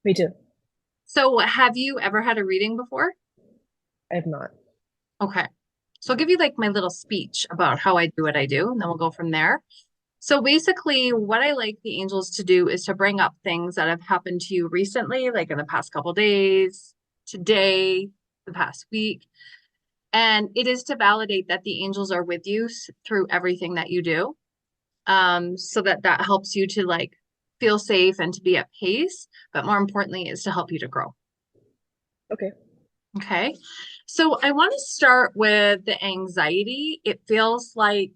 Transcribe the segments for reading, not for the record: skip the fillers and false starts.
Me too. So have you ever had a reading before? I have not. Okay. So I'll give you like my little speech about how I do what I do, and then we'll go from there. So basically, what I like the angels to do is to bring up things that have happened to you recently, like in the past couple days, today, the past week. And it is to validate that the angels are with you through everything that you do. So that that helps you to like feel safe and to be at peace, but more importantly is to help you to grow. Okay. Okay. So I want to start with the anxiety. It feels like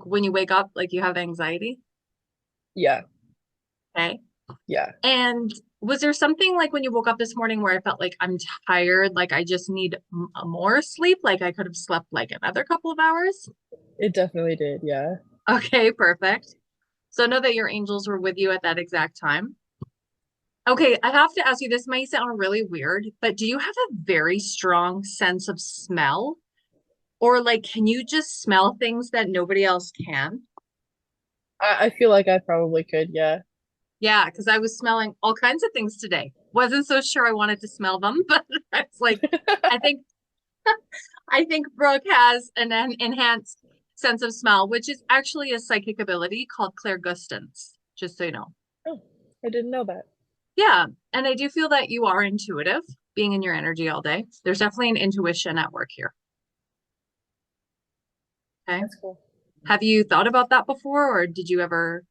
when you wake up, like you have anxiety. Yeah. Okay. Yeah. And was there something like when you woke up this morning where I felt like I'm tired, like I just need more sleep, like I could have slept like another couple of hours? It definitely did. Yeah. Okay, perfect. So know that your angels were with you at that exact time. Okay, I have to ask you, this might sound really weird, but do you have a very strong sense of smell? Or like, can you just smell things that nobody else can? I feel like I probably could. Yeah. Yeah, because I was smelling all kinds of things today. Wasn't so sure I wanted to smell them, but I was like, I think I think Brooke has an enhanced sense of smell, which is actually a psychic ability called clairgustance, just so you know. Oh, I didn't know that. Yeah, and I do feel that you are intuitive, being in your energy all day. There's definitely an intuition at work here. Okay. That's cool. Have you thought about that before, or did you ever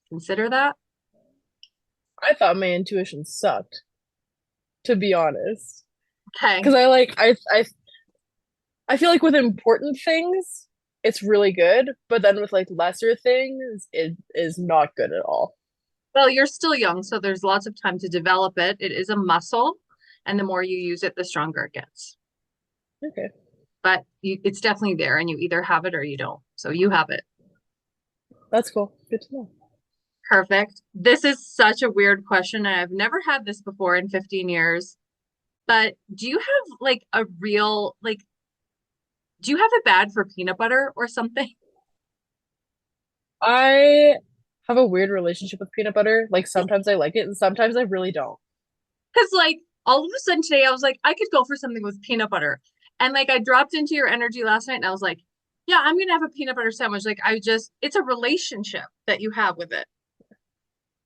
consider that? I thought my intuition sucked, to be honest. Okay. Because I feel like with important things, it's really good, but then with like lesser things, it is not good at all. Well, you're still young, so there's lots of time to develop it. It is a muscle, and the more you use it, the stronger it gets. Okay. But it's definitely there, and you either have it or you don't. So you have it. That's cool. Good to know. Perfect. This is such a weird question, and I've never had this before in 15 years. But do you have like a real, like, do you have a bad for peanut butter or something? I have a weird relationship with peanut butter. Like sometimes I like it and sometimes I really don't. Because like all of a sudden today, I was like, I could go for something with peanut butter. And like I dropped into your energy last night and I was like, yeah, I'm gonna have a peanut butter sandwich. Like I just, it's a relationship that you have with it.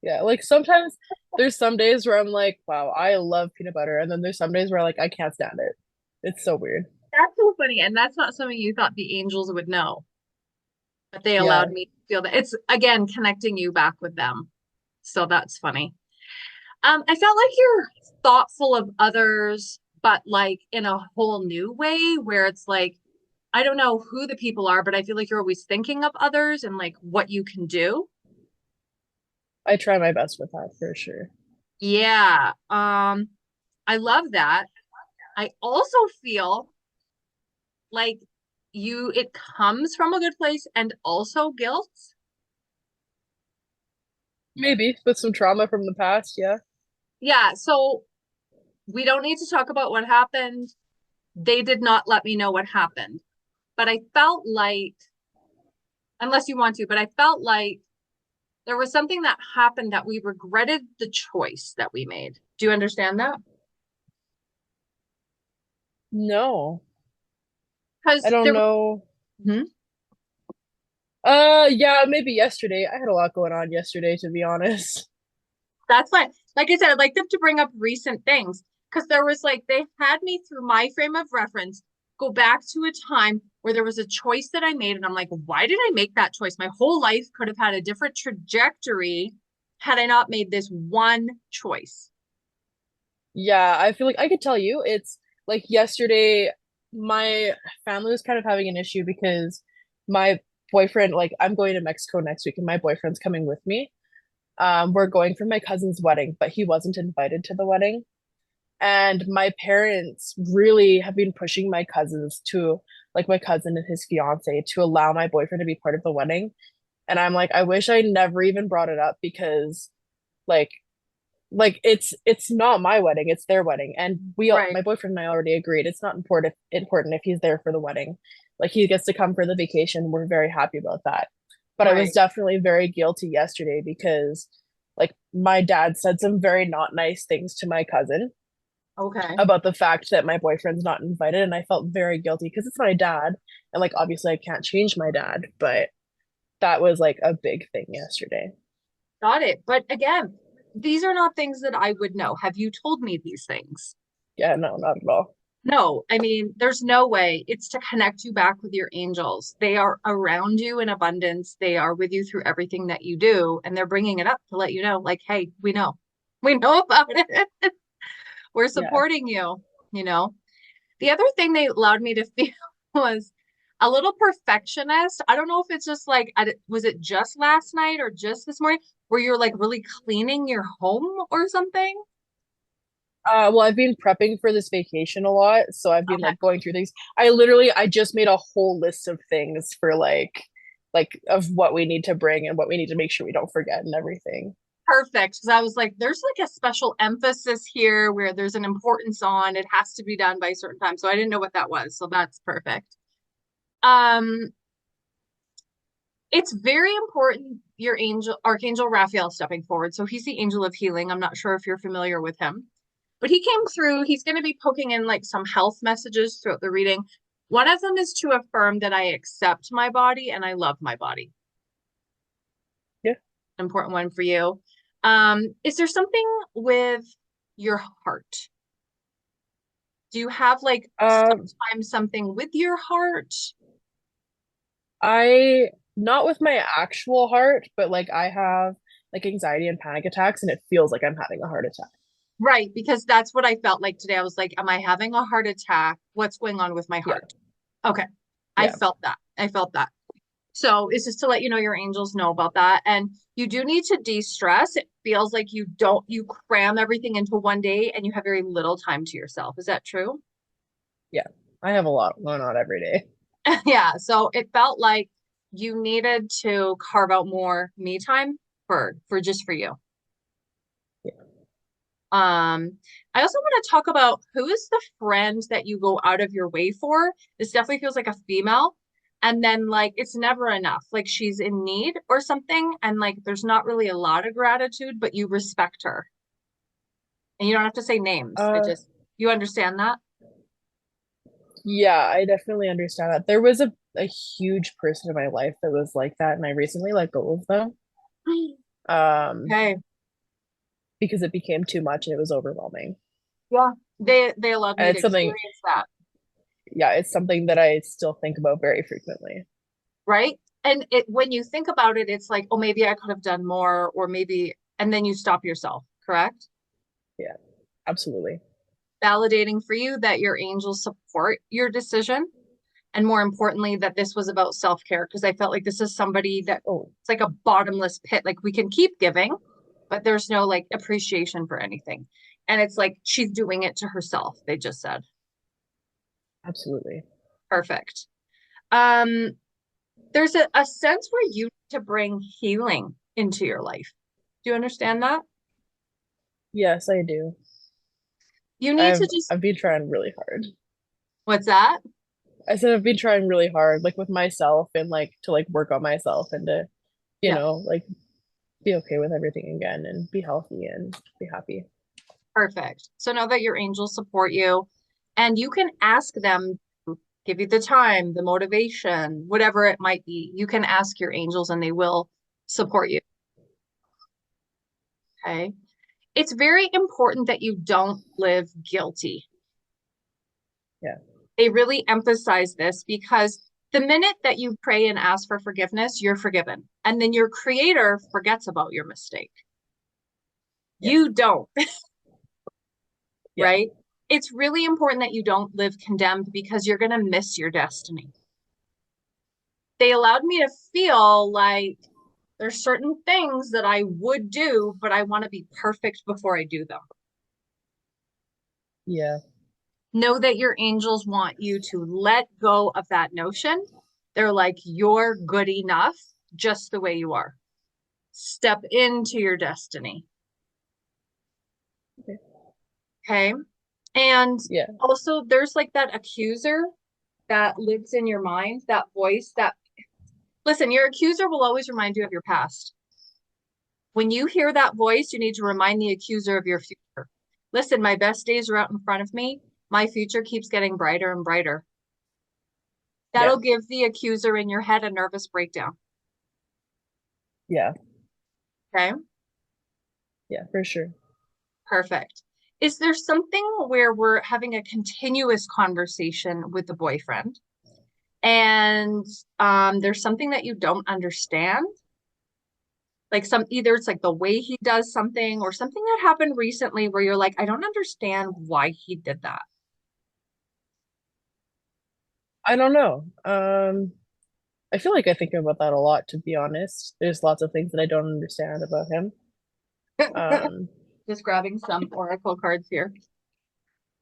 Yeah, like sometimes there's some days where I'm like, wow, I love peanut butter. And then there's some days where like I can't stand it. It's so weird. That's so funny. And that's not something you thought the angels would know, but they Yeah. allowed me to feel that. It's again connecting you back with them. So that's funny. I felt like you're thoughtful of others, but like in a whole new way where it's like, I don't know who the people are, but I feel like you're always thinking of others and like what you can do. I try my best with that for sure. Yeah. I love that. I also feel like it comes from a good place and also guilt. Maybe with some trauma from the past, yeah. Yeah. So we don't need to talk about what happened. They did not let me know what happened, but I felt like, unless you want to, but I felt like there was something that happened that we regretted the choice that we made. Do you understand that? No. I Because don't there was, know. Mhm. Yeah, maybe yesterday. I had a lot going on yesterday, to be honest. That's fine. Like I said, I'd like them to bring up recent things because there was like, they had me through my frame of reference go back to a time where there was a choice that I made. And I'm like, why did I make that choice? My whole life could have had a different trajectory had I not made this one choice. Yeah, I feel like I could tell you it's like yesterday my family was kind of having an issue because my boyfriend, like I'm going to Mexico next week and my boyfriend's coming with me. We're going for my cousin's wedding, but he wasn't invited to the wedding. And my parents really have been pushing my cousins to, like my cousin and his fiance, to allow my boyfriend to be part of the wedding. And I'm like, I wish I never even brought it up because like it's not my wedding, it's their wedding. And we all, Right. my boyfriend and I already agreed it's not important if he's there for the wedding. Like he gets to come for the vacation. We're very happy about that. But I was Right. definitely very guilty yesterday because like my dad said some very not nice things to my cousin Okay. about the fact that my boyfriend's not invited, and I felt very guilty because it's my dad, and like obviously I can't change my dad, but that was like a big thing yesterday. Got it. But again, these are not things that I would know. Have you told me these things? Yeah, no, not at all. No, I mean, there's no way. It's to connect you back with your angels. They are around you in abundance. They are with you through everything that you do. And they're bringing it up to let you know, like, hey, we know. We know about it. We're Yeah. supporting you, you know? The other thing they allowed me to feel was a little perfectionist. I don't know if it's just like, was it just last night or just this morning where you're like really cleaning your home or something? Well, I've been prepping for this vacation a lot, so I've been Okay, like going through things. I just made a whole list of things for like of what we need to bring and what we need to make sure we don't forget and everything. perfect. Because I was like, there's like a special emphasis here where there's an importance on it has to be done by a certain time. So I didn't know what that was. So that's perfect. Um, it's very important your angel, Archangel Raphael stepping forward. So he's the angel of healing. I'm not sure if you're familiar with him. But he came through, he's going to be poking in like some health messages throughout the reading. One of them is to affirm that I accept my body and I love my body. Yeah. An important one for you. Is there something with your heart? Do you have like Um, sometimes something with your heart? I not with my actual heart, but like I have like anxiety and panic attacks, and it feels like I'm having a heart attack. Right, because that's what I felt like today. I was like, am I having a heart attack? What's going on with my Yeah, heart? Okay. I yeah, felt that. I felt that. So it's just to let you know your angels know about that. And you do need to de-stress. It feels like you cram everything into one day and you have very little time to yourself. Is that true? yeah. I have a lot going on every day. Yeah. So it felt like you needed to carve out more me time for just for you. Yeah. I also want to talk about who is the friend that you go out of your way for. This definitely feels like a female. And then like it's never enough. Like she's in need or something, and like there's not really a lot of gratitude, but you respect her. And you don't have to say names. I Uh, just you understand that? yeah, I definitely understand that. There was a huge person in my life that was like that, and I recently let go of them. Um, Okay. because it became too much and it was overwhelming. Yeah. They allowed And me to it's something, experience that, yeah, it's something that I still think about very frequently. right? And it when you think about it, it's like, oh, maybe I could have done more, or maybe, and then you stop yourself, correct? Yeah, absolutely. Validating for you that your angels support your decision. And more importantly, that this was about self-care because I felt like this is somebody that Oh, it's like a bottomless pit. Like we can keep giving, but there's no like appreciation for anything. And it's like she's doing it to herself, they just said. absolutely. Perfect. Um, there's a sense where you need to bring healing into your life. Do you understand that? Yes, I do. You need to I've just, I've been trying really hard. what's that? I said I've been trying really hard, like with myself and like to like work on myself and to, Yeah, like be okay with everything again and be healthy and be happy. perfect. So know that your angels support you and you can ask them to give you the time, the motivation, whatever it might be. You can ask your angels and they will support you. Okay. It's very important that you don't live guilty. Yeah. They really emphasize this because the minute that you pray and ask for forgiveness, you're forgiven. And then your creator forgets about your mistake. Yeah. You don't, Yeah. right? It's really important that you don't live condemned because you're going to miss your destiny. They allowed me to feel like there's certain things that I would do, but I want to be perfect before I do them. Yeah. Know that your angels want you to let go of that notion. They're like, you're good enough just the way you are. Step into your destiny. Okay. Okay. And Yeah. also, there's like that accuser that lives in your mind, that voice that, listen, your accuser will always remind you of your past. When you hear that voice, you need to remind the accuser of your future. Listen, my best days are out in front of me. My future keeps getting brighter and brighter. Yeah. That'll give the accuser in your head a nervous breakdown. Yeah. Okay, Yeah, for sure. perfect. Is there something where we're having a continuous conversation with the boyfriend and there's something that you don't understand? Like either it's like the way he does something or something that happened recently where you're like, I don't understand why he did that. I don't know. I feel like I think about that a lot, to be honest. There's lots of things that I don't understand about him. Um, Just grabbing some oracle cards here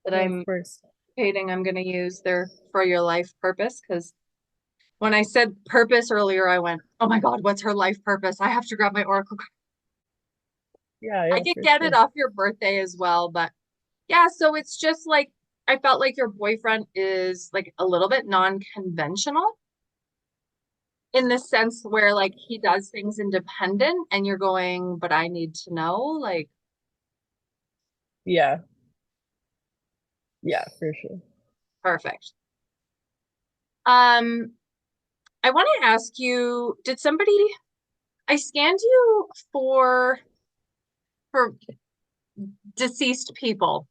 that yeah, of I'm course. stating I'm going to use. They're for your life purpose because when I said purpose earlier, I went, oh my God, what's her life purpose? I have to grab my oracle card. Yeah, I yeah, could for get it sure. off your birthday as well, but yeah, so it's just like I felt like your boyfriend is like a little bit non-conventional in the sense where like he does things independent and you're going, but I need to know, like, Yeah, yeah, for sure. perfect. Um, I want to ask you, did somebody I scanned you for deceased people,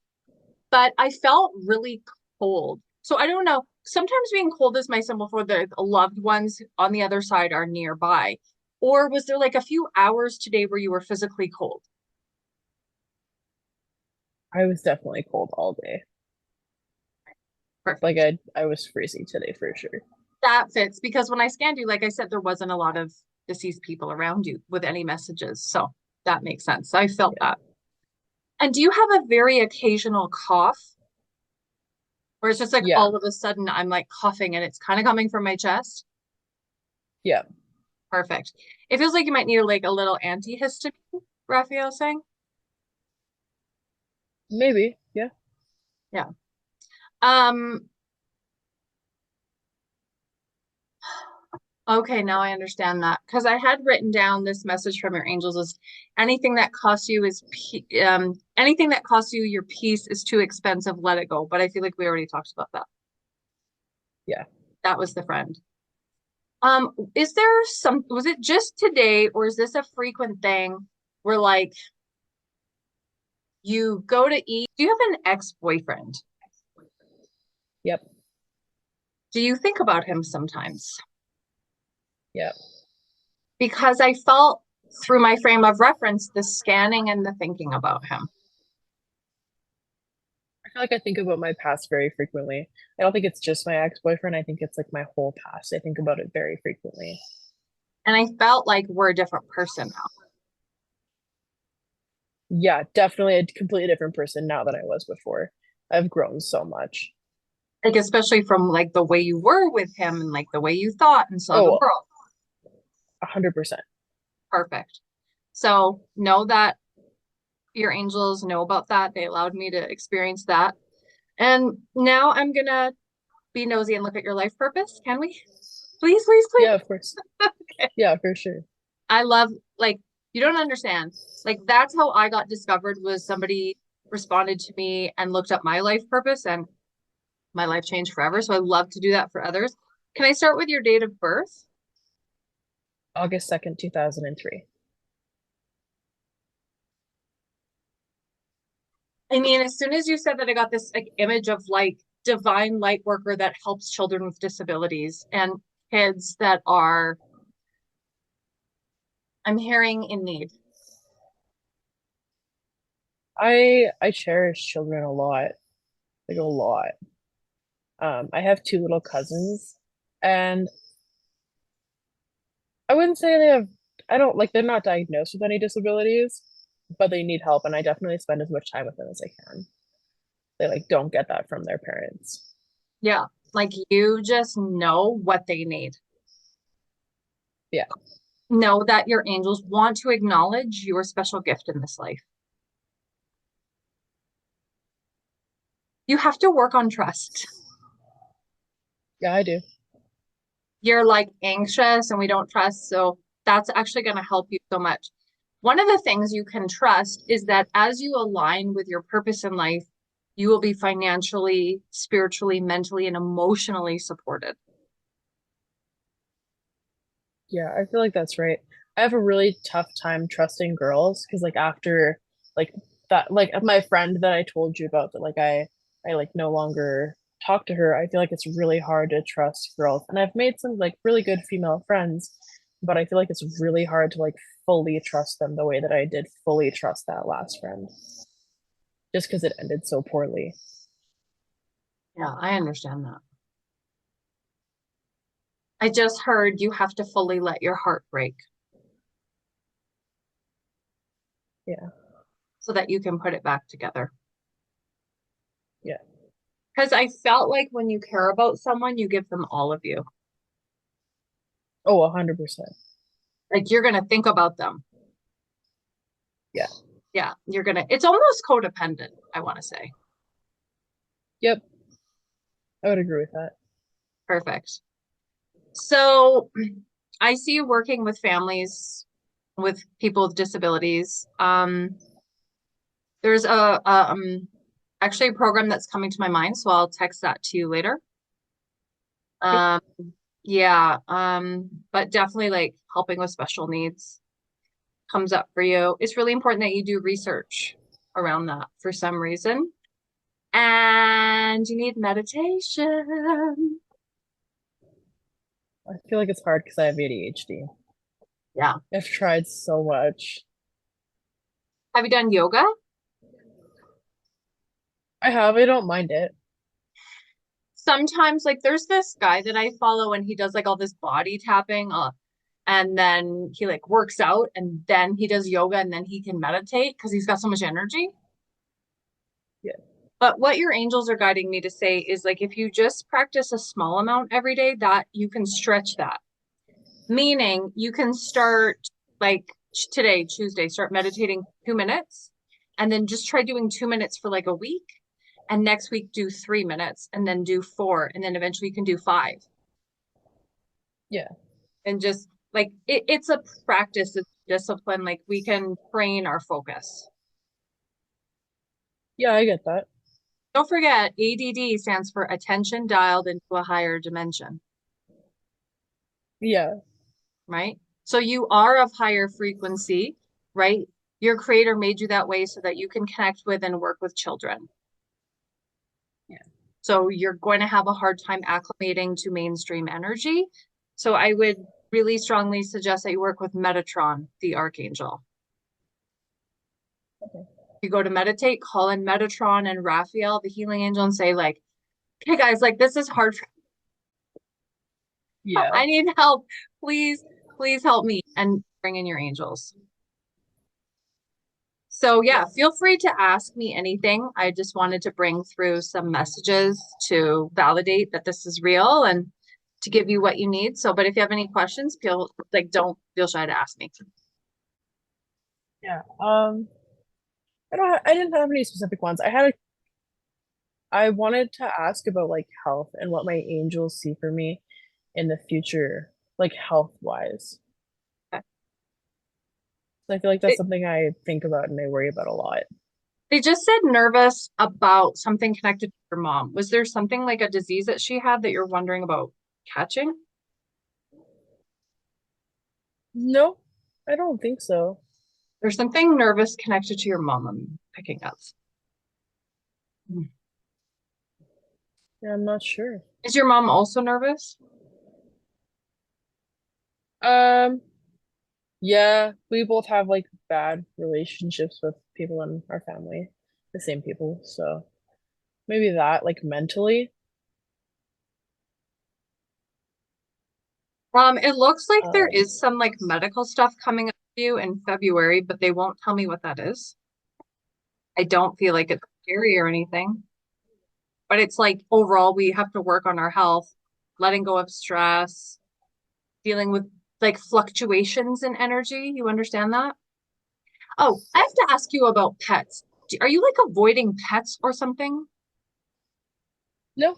but I felt really cold. So I don't know. Sometimes being cold is my symbol for the loved ones on the other side are nearby. Or was there like a few hours today where you were physically cold? I was definitely cold all day. Like Perfect. I was freezing today for sure. That fits because when I scanned you, like I said, there wasn't a lot of deceased people around you with any messages. So that makes sense. I felt Yeah, that. And do you have a very occasional cough where it's just like yeah, all of a sudden I'm like coughing and it's kind of coming from my chest? yeah. Perfect. It feels like you might need like a little antihistamine, Raphael saying. Maybe. Yeah. Yeah. Um, okay, now I understand that because I had written down this message from your angels is anything that costs you anything that costs you your peace is too expensive, let it go. But I feel like we already talked about that. Yeah. That was the friend. Is there was it just today or is this a frequent thing where like you go to eat? Do you have an ex-boyfriend? Yep. Do you think about him sometimes? Yep. Because I felt through my frame of reference the scanning and the thinking about him. I feel like I think about my past very frequently. I don't think it's just my ex-boyfriend. I think it's like my whole past. I think about it very frequently. And I felt like we're a different person now. Yeah, definitely a completely different person now than I was before. I've grown so much. Like especially from like the way you were with him and like the way you thought and saw the Oh, world. 100%. Perfect. So know that your angels know about that. They allowed me to experience that. And now I'm gonna be nosy and look at your life purpose. Can we? Please, please, Yeah, please. of course. Yeah, for sure. I love like you don't understand. Like that's how I got discovered was somebody responded to me and looked up my life purpose and my life changed forever. So I love to do that for others. Can I start with your date of birth? August 2nd, 2003. I mean, as soon as you said that, I got this like image of like divine light worker that helps children with disabilities and kids that are, I'm hearing in need. I cherish children a lot, like a lot. I have two little cousins, and I wouldn't say they have, I don't like they're not diagnosed with any disabilities, but they need help, and I definitely spend as much time with them as I can. They like don't get that from their parents. Yeah. Like you just know what they need. Yeah, Know that your angels want to acknowledge your special gift in this life. You have to work on trust. yeah, I do. You're like anxious and we don't trust. So that's actually going to help you so much. One of the things you can trust is that as you align with your purpose in life, you will be financially, spiritually, mentally, and emotionally supported. Yeah, I feel like that's right. I have a really tough time trusting girls because like after like that like my friend that I told you about that like I like no longer talk to her, I feel like it's really hard to trust girls. And I've made some like really good female friends, but I feel like it's really hard to like fully trust them the way that I did fully trust that last friend just because it ended so poorly. Yeah, I understand that. I just heard you have to fully let your heart break Yeah. so that you can put it back together. Yeah. Because I felt like when you care about someone, you give them all of you. Oh, 100%. Like you're going to think about them. Yeah. Yeah, it's almost codependent, I want to say. Yep. I would agree with that. Perfect. So I see you working with families with people with disabilities. There's actually a program that's coming to my mind, so I'll text that to you later. Okay. Um, yeah, but definitely like helping with special needs comes up for you. It's really important that you do research around that for some reason. And you need meditation. I feel like it's hard because I have ADHD. Yeah. I've tried so much. Have you done yoga? I have, I don't mind it. Sometimes, like, there's this guy that I follow, and he does like all this body tapping, and then he like works out, and then he does yoga, and then he can meditate because he's got so much energy. Yeah. But what your angels are guiding me to say is like, if you just practice a small amount every day, that you can stretch that. Meaning you can start like today, Tuesday, start meditating 2 minutes and then just try doing 2 minutes for like a week. And next week, do 3 minutes and then do four. And then eventually you can do five. Yeah. And just like it's a practice, it's discipline. Like we can train our focus. Yeah, I get that. Don't forget, ADD stands for attention dialed into a higher dimension, Yeah. right? So you are of higher frequency, right? Your creator made you that way so that you can connect with and work with children. Yeah. So you're going to have a hard time acclimating to mainstream energy. So I would really strongly suggest that you work with Metatron, the archangel. Okay. You go to meditate, call in Metatron and Raphael, the healing angel, and say, like, hey guys, like this is hard. Yeah. I need help. Please, please help me. And bring in your angels. So Yeah. yeah, feel free to ask me anything. I just wanted to bring through some messages to validate that this is real and to give you what you need. So, but if you have any questions, don't feel shy to ask me. Yeah. I didn't have any specific ones. I wanted to ask about like health and what my angels see for me in the future, like health wise. Okay. I feel like that's They, something I think about and I worry about a lot. they just said nervous about something connected to your mom. Was there something like a disease that she had that you're wondering about catching? No, I don't think so. There's something nervous connected to your mom I'm picking up. Yeah, I'm not sure. Is your mom also nervous? Um, yeah, we both have like bad relationships with people in our family, the same people. So maybe that, like mentally. It looks like there Um, is some like medical stuff coming up for you in February, but they won't tell me what that is. I don't feel like it's scary or anything, but it's like overall we have to work on our health, letting go of stress, dealing with like fluctuations in energy. You understand that? Oh, I have to ask you about pets. Are you like avoiding pets or something? no,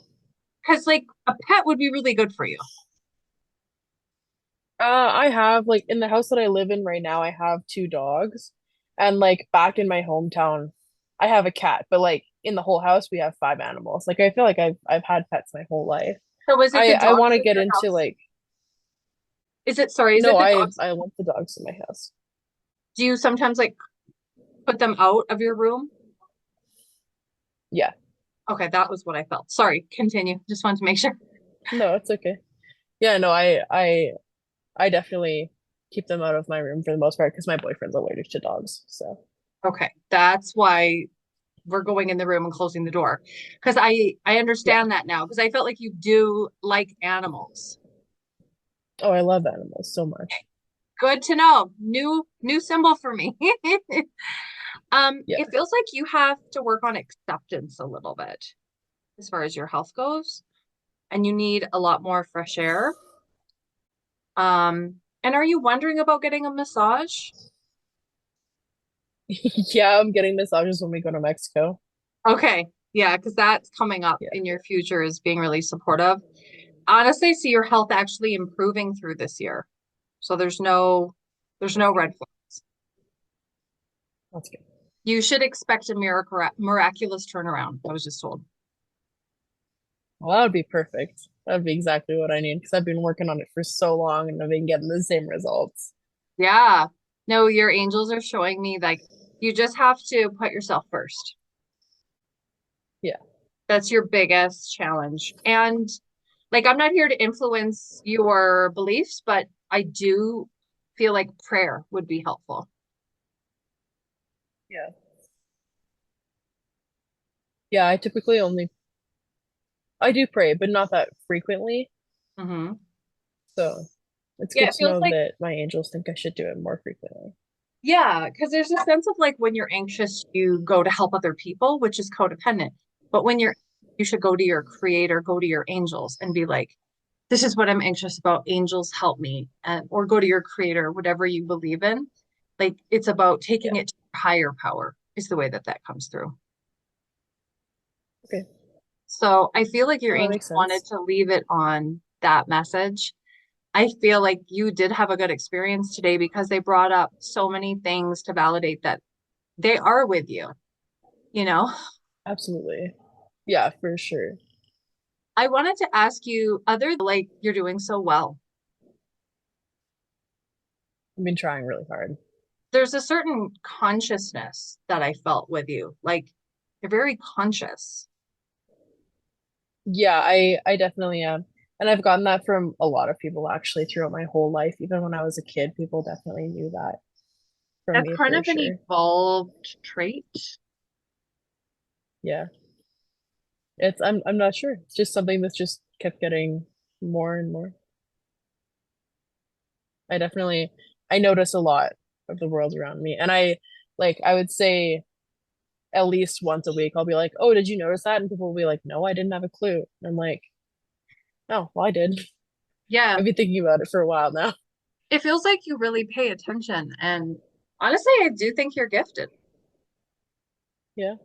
Because like a pet would be really good for you. I have like in the house that I live in right now, I have two dogs. And like back in my hometown, I have a cat, but like in the whole house we have five animals. Like I feel like I've had pets my whole life. So is it the I dogs want to in get your into house? like Is it no, the dogs? I want the dogs in my house. Do you sometimes like put them out of your room? Yeah. Okay, that was what I felt. Sorry, continue. Just wanted to make sure. No, it's okay. Yeah, no, I definitely keep them out of my room for the most part because my boyfriend's allergic to dogs. So Okay, that's why we're going in the room and closing the door. Because I yeah. understand that now, because I felt like you do like animals. Oh, I love animals so much. Good to know. New symbol for me. Yeah. It feels like you have to work on acceptance a little bit as far as your health goes, and you need a lot more fresh air. And are you wondering about getting a massage? Yeah, I'm getting massages when we go to Mexico. Okay, yeah, because that's coming up Yeah. in your future is being really supportive. Honestly, I see your health actually improving through this year. So there's no red flag. That's good. You should expect a miraculous turnaround, I was just told. Well, that would be perfect. That would be exactly what I need because I've been working on it for so long and I've been getting the same results. Yeah. No, your angels are showing me like you just have to put yourself first. Yeah. That's your biggest challenge. And like I'm not here to influence your beliefs, but I do feel like prayer would be helpful. Yeah. Yeah, I typically only I do pray, but not that frequently. Hmm. So it's Yeah, good it to feels know like that my angels think I should do it more frequently. yeah, because there's a sense of like when you're anxious, you go to help other people, which is codependent. But when you should go to your creator, go to your angels and be like, this is what I'm anxious about. Angels help me. And or go to your creator, whatever you believe in. Like it's about taking Yeah. it to higher power is the way that that comes through. Okay. So I feel like your Well, that angel makes wanted sense. to leave it on that message. I feel like you did have a good experience today because they brought up so many things to validate that they are with you, you know? Absolutely. Yeah, for sure. I wanted to ask you, other like you're doing so well, I've been trying really hard. there's a certain consciousness that I felt with you. Like you're very conscious. Yeah, I definitely am. And I've gotten that from a lot of people actually throughout my whole life. Even when I was a kid, people definitely knew that from That's me kind for of an sure. evolved trait. Yeah. I'm not sure. It's just something that's just kept getting more and more. I definitely I notice a lot of the world around me. And I would say at least once a week I'll be like, "Oh, did you notice that?" And people will be like, "No, I didn't have a clue." And I'm like, "Oh, well, I did." Yeah, I've been thinking about it for a while now. it feels like you really pay attention. And honestly, I do think you're gifted. Yeah.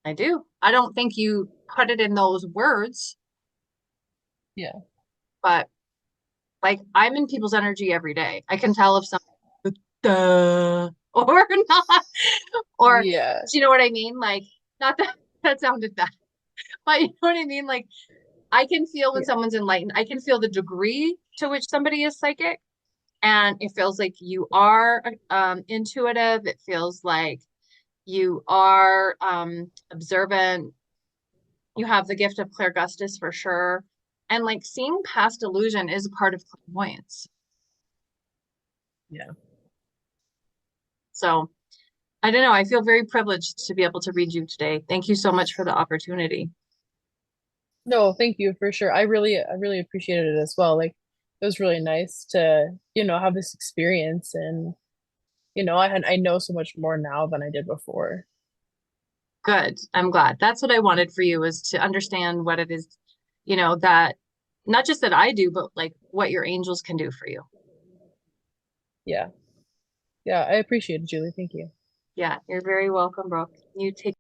I do. I don't think you put it in those words, Yeah. but like I'm in people's energy every day. I can tell if someone duh or not, or do Yeah. you know what I mean? Like, not that that sounded bad, but you know what I mean? Like, I can feel when Yeah. someone's enlightened. I can feel the degree to which somebody is psychic, and it feels like you are intuitive. It feels like you are observant. You have the gift of clairgustus for sure. And like seeing past illusion is a part of clairvoyance. Yeah. So I don't know. I feel very privileged to be able to read you today. Thank you so much for the opportunity. No, thank you for sure. I really appreciated it as well. Like it was really nice to, have this experience and, I know so much more now than I did before. Good. I'm glad. That's what I wanted for you is to understand what it is, that not just that I do, but like what your angels can do for you. Yeah. Yeah, I appreciate it, Julie. Thank you. Yeah, you're very welcome, bro. You take